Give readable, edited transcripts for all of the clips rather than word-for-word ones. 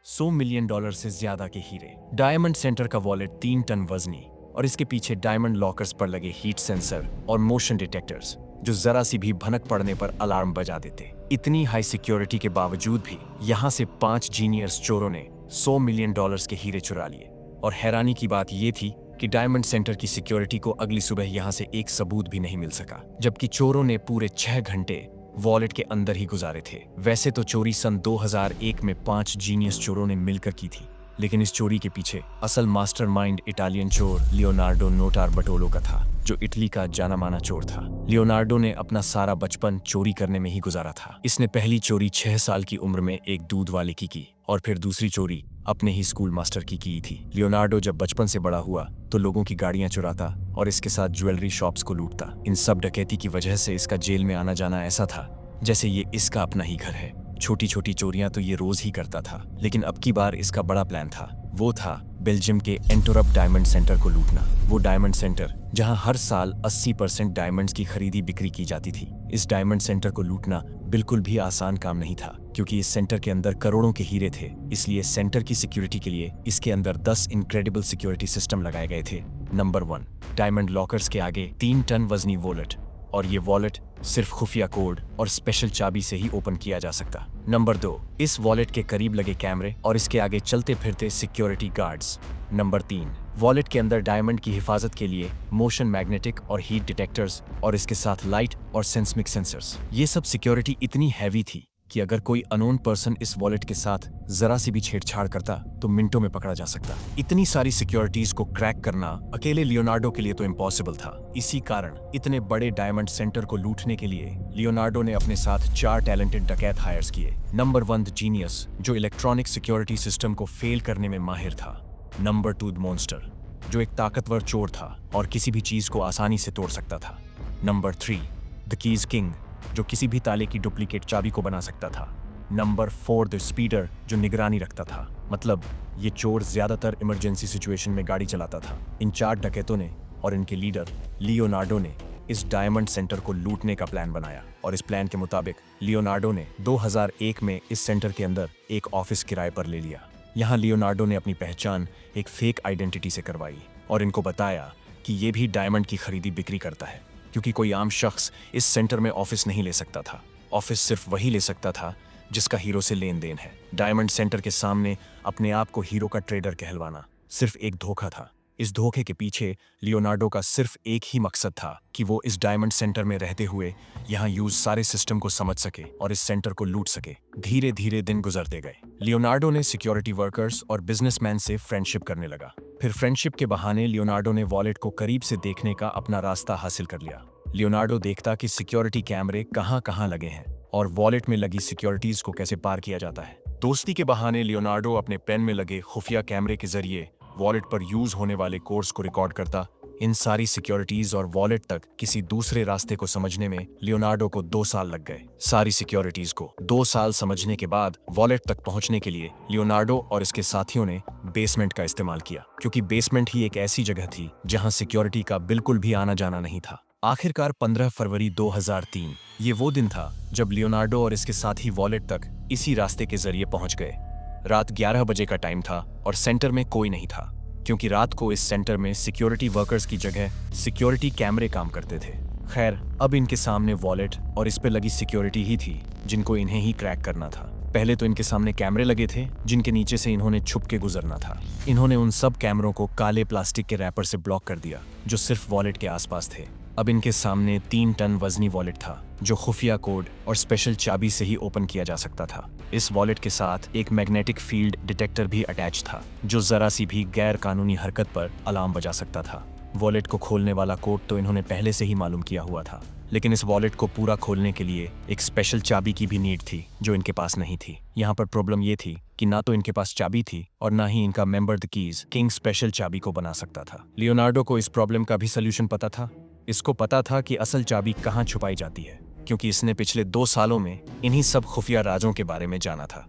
$100 million से ज्यादा के हीरे। डायमंड सेंटर का वॉलेट 3 टन वजनी और इसके पीछे डायमंड लॉकर्स पर लगे हीट सेंसर और मोशन डिटेक्टर्स जो जरा सी भी भनक पड़ने पर अलार्म बजा देते। इतनी हाई सिक्योरिटी के बावजूद भी यहाँ से 5 जीनियस चोरों ने $100 मिलियन के हीरे चुरा लिए। और हैरानी की बात यह थी कि डायमंड सेंटर की सिक्योरिटी को अगली सुबह यहाँ से एक सबूत भी नहीं मिल सका, जबकि चोरों ने पूरे 6 घंटे वॉलेट के अंदर ही गुजारे थे। वैसे तो चोरी सन 2001 में 5 जीनियस चोरों ने मिलकर की थी, लेकिन इस चोरी के पीछे असल मास्टरमाइंड इटालियन चोर लियोनार्डो नोटारबटोलो का था, जो इटली का जाना माना चोर था। लियोनार्डो ने अपना सारा बचपन चोरी करने में ही गुजारा था। इसने पहली चोरी 6 साल की उम्र में एक दूध वाले की और फिर दूसरी चोरी अपने ही स्कूल मास्टर की थी। लियोनार्डो जब बचपन से बड़ा हुआ तो लोगों की गाड़ियां चुराता और इसके साथ ज्वेलरी शॉप्स को लूटता। इन सब डकैती की वजह से इसका जेल में आना जाना ऐसा था जैसे ये इसका अपना ही घर है। छोटी छोटी चोरियां तो ये रोज ही करता था, लेकिन अब की बार इसका बड़ा प्लान था। वो था बेल्जियम के एंटोरप डायमंड सेंटर को लूटना। वो डायमंड सेंटर जहां हर साल 80% डायमंड्स की खरीदी बिक्री की जाती थी। इस डायमंड सेंटर को लूटना बिल्कुल भी आसान काम नहीं था, क्योंकि इस सेंटर के अंदर करोड़ों के हीरे थे। इसलिए सेंटर की सिक्योरिटी के लिए इसके अंदर 10 इनक्रेडिबल सिक्योरिटी सिस्टम लगाए गए थे। नंबर 1, डायमंड लॉकर्स के आगे 3 टन वजनी वॉलेट, और ये वॉलेट सिर्फ खुफिया कोड और स्पेशल चाबी से ही ओपन किया जा सकता। नंबर 2, इस वॉलेट के करीब लगे कैमरे और इसके आगे चलते फिरते सिक्योरिटी गार्ड्स। नंबर 3, वॉलेट के अंदर डायमंड की हिफाजत के लिए मोशन मैग्नेटिक और हीट डिटेक्टर्स और इसके साथ लाइट और सेंसमिक सेंसर्स। ये सब सिक्योरिटी इतनी हैवी थी कि अगर कोई अननोन पर्सन इस वॉलेट के साथ जरा सी भी छेड़छाड़ करता तो मिनटों में पकड़ा जा सकता। इतनी सारी सिक्योरिटीज को क्रैक करना अकेले लियोनार्डो के लिए तो इम्पॉसिबल था। इसी कारण इतने बड़े डायमंड सेंटर को लूटने के लिए लियोनार्डो ने अपने साथ 4 टैलेंटेड डकैत हायर्स किए। नंबर 1 जीनियस, जो इलेक्ट्रॉनिक सिक्योरिटी सिस्टम को फेल करने में माहिर था। नंबर 2 मॉन्स्टर, जो एक ताकतवर चोर था और किसी भी चीज को आसानी से तोड़ सकता था। नंबर 3 द कीज किंग, जो किसी भी ताले की डुप्लीकेट चाबी को बना सकता था। नंबर 4 द स्पीडर, जो निगरानी रखता था, मतलब ये चोर ज्यादातर इमरजेंसी सिचुएशन में गाड़ी चलाता था। इन 4 डकैतों ने और इनके लीडर लियोनार्डो ने इस डायमंड सेंटर को लूटने का प्लान बनाया, और इस प्लान के मुताबिक लियोनार्डो ने 2001 में इस सेंटर के अंदर एक ऑफिस किराए पर ले लिया। यहाँ लियोनार्डो ने अपनी पहचान एक फेक आइडेंटिटी से करवाई और इनको बताया कि ये भी डायमंड की खरीदी बिक्री करता है, क्योंकि कोई आम शख्स इस सेंटर में ऑफिस नहीं ले सकता था। ऑफिस सिर्फ वही ले सकता था जिसका हीरो से लेन देन है। डायमंड सेंटर के सामने अपने आप को हीरो का ट्रेडर कहलवाना सिर्फ एक धोखा था। इस धोखे के पीछे लियोनार्डो का सिर्फ एक ही मकसद था कि वो इस डायमंड सेंटर में रहते हुए यहाँ यूज सारे सिस्टम को समझ सके और इस सेंटर को लूट सके। धीरे धीरे दिन गुजरते गए। लियोनार्डो ने सिक्योरिटी वर्कर्स और बिजनेसमैन से फ्रेंडशिप करने लगा। फिर फ्रेंडशिप के बहाने लियोनार्डो ने वॉलेट को करीब से देखने का अपना रास्ता हासिल कर लिया। लियोनार्डो देखता कि सिक्योरिटी कैमरे कहाँ लगे हैं और वॉलेट में लगी सिक्योरिटीज को कैसे पार किया जाता है। दोस्ती के बहाने लियोनार्डो अपने पेन में लगे खुफिया कैमरे के जरिए वॉलेट पर यूज होने वाले कोड्स को रिकॉर्ड करता। इन सारी सिक्योरिटीज और वॉलेट तक किसी दूसरे रास्ते को समझने में लियोनार्डो को 2 साल लग गए। सारी सिक्योरिटीज को 2 साल समझने के बाद वॉलेट तक पहुंचने के लिए लियोनार्डो और इसके साथियों ने बेसमेंट का इस्तेमाल किया, क्योंकि बेसमेंट ही एक ऐसी जगह थी जहां सिक्योरिटी का बिल्कुल भी आना जाना नहीं था। आखिरकार 15 फरवरी 2003 ये वो दिन था जब लियोनार्डो और इसके साथी वॉलेट तक इसी रास्ते के जरिए पहुंच गए। रात 11 बजे का टाइम था और सेंटर में कोई नहीं था, क्योंकि रात को इस सेंटर में सिक्योरिटी वर्कर्स की जगह सिक्योरिटी कैमरे काम करते थे। खैर, अब इनके सामने वॉलेट और इस पे लगी सिक्योरिटी ही थी जिनको इन्हें ही क्रैक करना था। पहले तो इनके सामने कैमरे लगे थे जिनके नीचे से इन्होंने छुप के गुजरना था। इन्होंने उन सब कैमरों को काले प्लास्टिक के रैपर से ब्लॉक कर दिया जो सिर्फ वॉलेट के आसपास थे। अब इनके सामने 3 टन वजनी वॉलेट था जो खुफिया कोड और स्पेशल चाबी से ही ओपन किया जा सकता था। इस वॉलेट के साथ एक मैग्नेटिक फील्ड डिटेक्टर भी अटैच था जो जरा सी भी गैर कानूनी हरकत पर अलार्म बजा सकता था। वॉलेट को खोलने वाला कोड तो इन्होंने पहले से ही मालूम किया हुआ था, लेकिन इस वॉलेट को पूरा खोलने के लिए एक स्पेशल चाबी की भी नीड थी जो इनके पास नहीं थी। यहाँ पर प्रॉब्लम ये थी कि ना तो इनके पास चाबी थी और ना ही इनका member the keys king special चाबी को बना सकता था। लियोनार्डो को इस प्रॉब्लम का भी सोल्यूशन पता था। इसको पता था कि असल चाबी कहाँ छुपाई जाती है, क्योंकि इसने पिछले 2 सालों में इन्हीं सब खुफिया राजों के बारे में जाना था।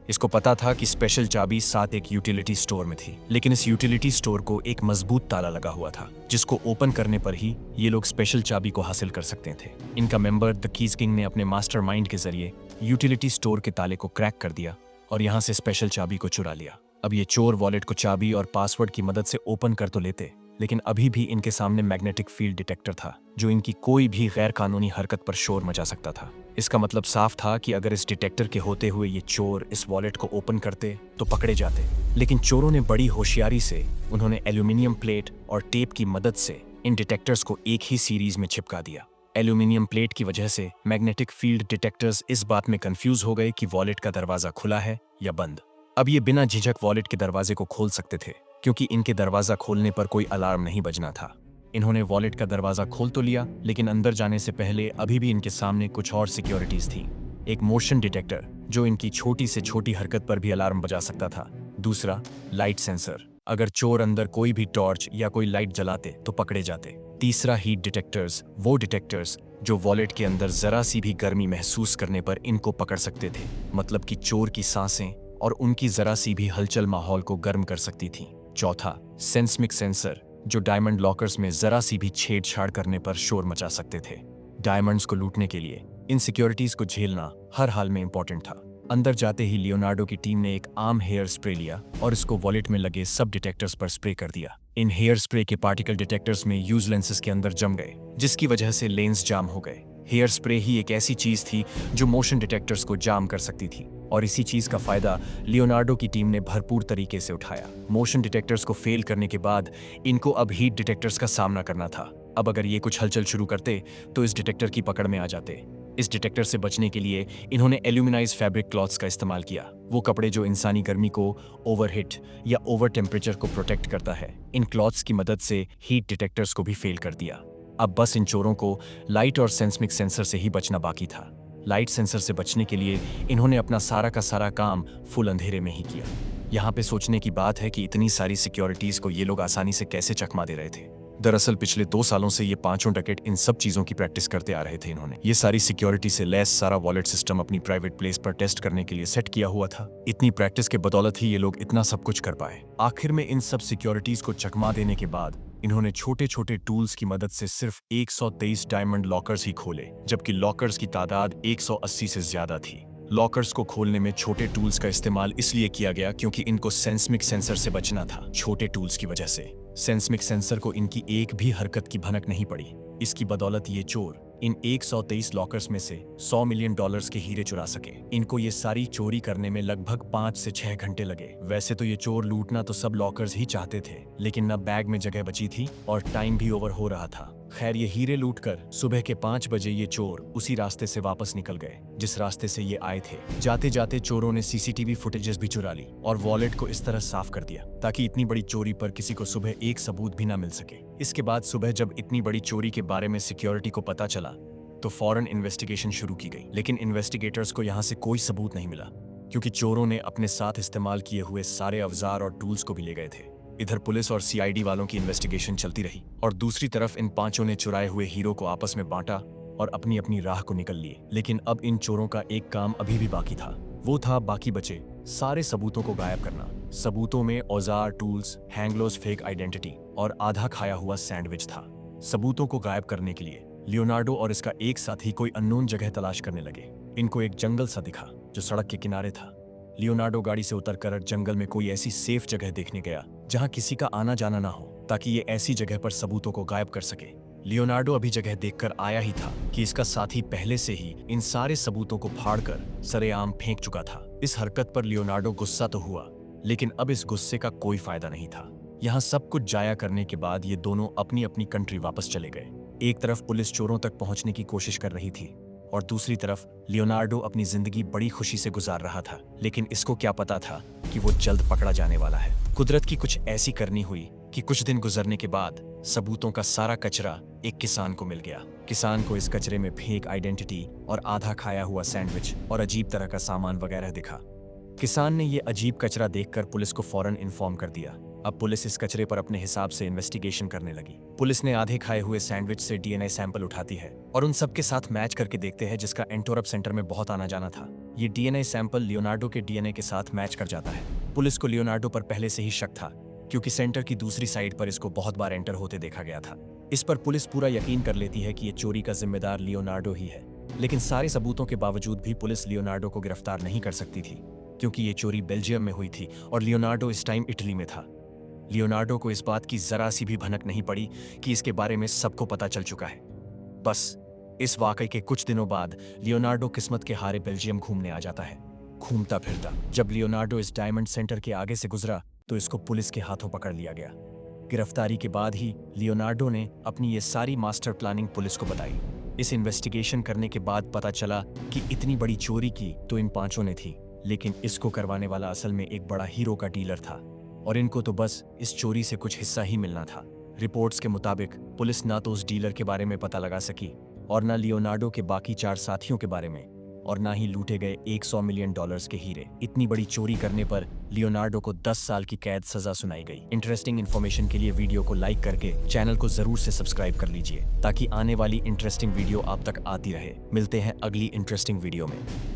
इसको पता था कि स्पेशल चाबी साथ एक यूटिलिटी स्टोर में थी, लेकिन इस यूटिलिटी स्टोर को एक मजबूत ताला लगा हुआ था जिसको ओपन करने पर ही ये लोग स्पेशल चाबी को हासिल कर सकते थे। इनका मेंबर द कीज किंग ने अपने मास्टरमाइंड के जरिए यूटिलिटी स्टोर के ताले को क्रैक कर दिया और यहाँ से स्पेशल चाबी को चुरा लिया। अब ये चोर वॉलेट को चाबी और पासवर्ड की मदद से ओपन कर तो लेते, लेकिन अभी भी इनके सामने मैग्नेटिक फील्ड डिटेक्टर था जो इनकी कोई भी गैर कानूनी हरकत पर शोर मचा सकता था। इसका मतलब साफ था कि अगर इस डिटेक्टर के होते हुए ये चोर इस वॉलेट को ओपन करते तो पकड़े जाते। लेकिन चोरों ने बड़ी होशियारी से उन्होंने एल्यूमिनियम प्लेट और टेप की मदद से इन डिटेक्टर्स को एक ही सीरीज में चिपका दिया। एल्यूमिनियम प्लेट की वजह से मैग्नेटिक फील्ड डिटेक्टर्स इस बात में कंफ्यूज हो गए कि वॉलेट का दरवाजा खुला है या बंद। अब ये बिना झिझक वॉलेट के दरवाजे को खोल सकते थे, क्योंकि इनके दरवाजा खोलने पर कोई अलार्म नहीं बजना था। इन्होंने वॉलेट का दरवाजा खोल तो लिया, लेकिन अंदर जाने से पहले अभी भी इनके सामने कुछ और सिक्योरिटीज थी। एक मोशन डिटेक्टर जो इनकी छोटी से छोटी हरकत पर भी अलार्म बजा सकता था। दूसरा, लाइट सेंसर, अगर चोर अंदर कोई भी टॉर्च या कोई लाइट जलाते तो पकड़े जाते। तीसरा, हीट डिटेक्टर्स, वो डिटेक्टर्स जो वॉलेट के अंदर जरा सी भी गर्मी महसूस करने पर इनको पकड़ सकते थे, मतलब कि चोर की सांसें और उनकी जरा सी भी हलचल माहौल को गर्म कर सकती थी। चौथा, सेंसमिक सेंसर जो डायमंड लॉकर्स में जरा सी भी छेड़छाड़ करने पर शोर मचा सकते थे। डायमंड्स को लूटने के लिए इन सिक्योरिटीज को झेलना हर हाल में इंपॉर्टेंट था। अंदर जाते ही लियोनार्डो की टीम ने एक आम हेयर स्प्रे लिया और इसको वॉलेट में लगे सब डिटेक्टर्स पर स्प्रे कर दिया। इन हेयर स्प्रे के पार्टिकल डिटेक्टर्स में यूज लेंसेज के अंदर जम गए, जिसकी वजह से लेंस जाम हो गए। हेयर स्प्रे ही एक ऐसी चीज थी जो मोशन डिटेक्टर्स को जाम कर सकती थी, और इसी चीज का फायदा लियोनार्डो की टीम ने भरपूर तरीके से उठाया। मोशन डिटेक्टर्स को फेल करने के बाद इनको अब हीट डिटेक्टर्स का सामना करना था। अब अगर ये कुछ हलचल शुरू करते तो इस डिटेक्टर की पकड़ में आ जाते। इस डिटेक्टर से बचने के लिए इन्होंने एल्यूमिनाइज फैब्रिक क्लॉथ्स का इस्तेमाल किया, वो कपड़े जो इंसानी गर्मी को ओवरहीट या ओवर टेम्परेचर को प्रोटेक्ट करता है। इन क्लॉथ्स की मदद से हीट डिटेक्टर्स को भी फेल कर दिया। अब बस इन चोरों को लाइट और सेंसमिक सेंसर से ही बचना बाकी था। लाइट सेंसर से बचने के लिए इन्होंने अपना सारा का सारा काम फुल अंधेरे में ही किया। यहाँ पे सोचने की बात है कि इतनी सारी सिक्योरिटीज को ये लोग आसानी से कैसे चकमा दे रहे थे। दरअसल पिछले 2 सालों से ये पांचों डकैत इन सब चीजों की प्रैक्टिस करते आ रहे थे। इन्होंने ये सारी सिक्योरिटी से लैस सारा वॉलेट सिस्टम अपनी प्राइवेट प्लेस पर टेस्ट करने के लिए सेट किया हुआ था। इतनी प्रैक्टिस के बदौलत ही ये लोग इतना सब कुछ कर पाए। आखिर में इन सब सिक्योरिटीज को चकमा देने के बाद इन्होंने छोटे छोटे टूल्स की मदद से सिर्फ 123 डायमंड लॉकर्स ही खोले, जबकि लॉकर्स की तादाद 180 से ज्यादा थी। लॉकर्स को खोलने में छोटे टूल्स का इस्तेमाल इसलिए किया गया क्योंकि इनको सेंसमिक सेंसर से बचना था। छोटे टूल्स की वजह से सेंसमिक सेंसर को इनकी एक भी हरकत की भनक नहीं पड़ी। इसकी बदौलत ये चोर इन 123 लॉकर्स में से $100 मिलियन के हीरे चुरा सके। इनको ये सारी चोरी करने में लगभग 5 से 6 घंटे लगे। वैसे तो ये चोर लूटना तो सब लॉकर्स ही चाहते थे, लेकिन न बैग में जगह बची थी और टाइम भी ओवर हो रहा था। खैर, ये हीरे लूटकर सुबह के 5 बजे ये चोर उसी रास्ते से वापस निकल गए जिस रास्ते से ये आए थे। जाते जाते चोरों ने सीसीटीवी फुटेजेस भी चुरा ली और वॉलेट को इस तरह साफ कर दिया ताकि इतनी बड़ी चोरी पर किसी को सुबह एक सबूत भी ना मिल सके। इसके बाद सुबह जब इतनी बड़ी चोरी के बारे में सिक्योरिटी को पता चला तो फौरन इन्वेस्टिगेशन शुरू की गई, लेकिन इन्वेस्टिगेटर्स को यहाँ से कोई सबूत नहीं मिला क्योंकि चोरों ने अपने साथ इस्तेमाल किए हुए सारे औजार और टूल्स को भी ले गए थे। इधर पुलिस और सीआईडी वालों की इन्वेस्टिगेशन चलती रही और दूसरी तरफ इन पांचों ने चुराए हुए हीरो को आपस में बांटा और अपनी अपनी राह को निकल लिए। लेकिन अब इन चोरों का एक काम अभी भी बाकी था, वो था बाकी बचे सारे सबूतों को गायब करना। सबूतों में औजार, टूल्स, हैंगलोस फेक आइडेंटिटी और आधा खाया हुआ सैंडविच था। सबूतों को गायब करने के लिए लियोनार्डो और इसका एक साथी कोई अननोन जगह तलाश करने लगे। इनको एक जंगल सा दिखा जो सड़क के किनारे था। लियोनार्डो गाड़ी से उतरकर जंगल में कोई ऐसी सेफ जगह देखने गया जहां किसी का आना जाना ना हो, ताकि ये ऐसी जगह पर सबूतों को गायब कर सके। लियोनार्डो अभी जगह देखकर आया ही था कि इसका साथी पहले से ही इन सारे सबूतों को फाड़कर सरेआम फेंक चुका था। इस हरकत पर लियोनार्डो गुस्सा तो हुआ, लेकिन अब इस गुस्से का कोई फायदा नहीं था। यहाँ सब कुछ जाया करने के बाद ये दोनों अपनी अपनी कंट्री वापस चले गए। एक तरफ पुलिस चोरों तक पहुंचने की कोशिश कर रही थी और दूसरी तरफ लियोनार्डो अपनी जिंदगी बड़ी खुशी से गुजार रहा था। लेकिन इसको क्या पता था कि वो जल्द पकड़ा जाने वाला है। कुदरत की कुछ ऐसी करनी हुई कि कुछ दिन गुजरने के बाद सबूतों का सारा कचरा एक किसान को मिल गया। किसान को इस कचरे में फेक आइडेंटिटी और आधा खाया हुआ सैंडविच और अजीब तरह का सामान वगैरह दिखा। किसान ने ये अजीब कचरा देखकर पुलिस को फौरन इन्फॉर्म कर दिया। अब पुलिस इस कचरे पर अपने हिसाब से इन्वेस्टिगेशन करने लगी। पुलिस ने आधे खाए हुए सैंडविच से डीएनए सैंपल उठाती है और उन सब के साथ मैच करके देखते हैं, जिसका एंटोरप सेंटर में बहुत आना जाना था। ये डीएनए सैंपल लियोनार्डो के डीएनए के साथ मैच कर जाता है। पुलिस को लियोनार्डो पर पहले से ही शक था क्योंकि सेंटर की दूसरी साइड पर इसको बहुत बार एंटर होते देखा गया था। इस पर पुलिस पूरा यकीन कर लेती है कि ये चोरी का जिम्मेदार लियोनार्डो ही है। लेकिन सारे सबूतों के बावजूद भी पुलिस लियोनार्डो को गिरफ्तार नहीं कर सकती थी क्योंकि ये चोरी बेल्जियम में हुई थी और लियोनार्डो इस टाइम इटली में था। लियोनार्डो को इस बात की जरा सी भी भनक नहीं पड़ी कि इसके बारे में सबको पता चल चुका है। बस इस वाकई के कुछ दिनों बाद लियोनार्डो किस्मत के हारे बेल्जियम घूमने आ जाता है, घूमता फिरता। जब लियोनार्डो इस डायमंड सेंटर के आगे से गुजरा तो इसको पुलिस के हाथों पकड़ लिया गया। गिरफ्तारी के बाद ही लियोनार्डो ने अपनी ये सारी मास्टर प्लानिंग पुलिस को बताई। इस इन्वेस्टिगेशन करने के बाद पता चला कि इतनी बड़ी चोरी की तो इन पांचों ने थी, लेकिन इसको करवाने वाला असल में एक बड़ा हीरो का डीलर था और इनको तो बस इस चोरी से कुछ हिस्सा ही मिलना था। रिपोर्ट्स के मुताबिक पुलिस ना तो उस डीलर के बारे में पता लगा सकी और ना लियोनार्डो के बाकी 4 साथियों के बारे में और ना ही लूटे गए $100 मिलियन के हीरे। इतनी बड़ी चोरी करने पर लियोनार्डो को 10 साल की कैद सजा सुनाई गई। इंटरेस्टिंग इन्फॉर्मेशन के लिए वीडियो को लाइक करके चैनल को जरूर से सब्सक्राइब कर लीजिए ताकि आने वाली इंटरेस्टिंग वीडियो आप तक आती रहे। मिलते हैं अगली इंटरेस्टिंग वीडियो में।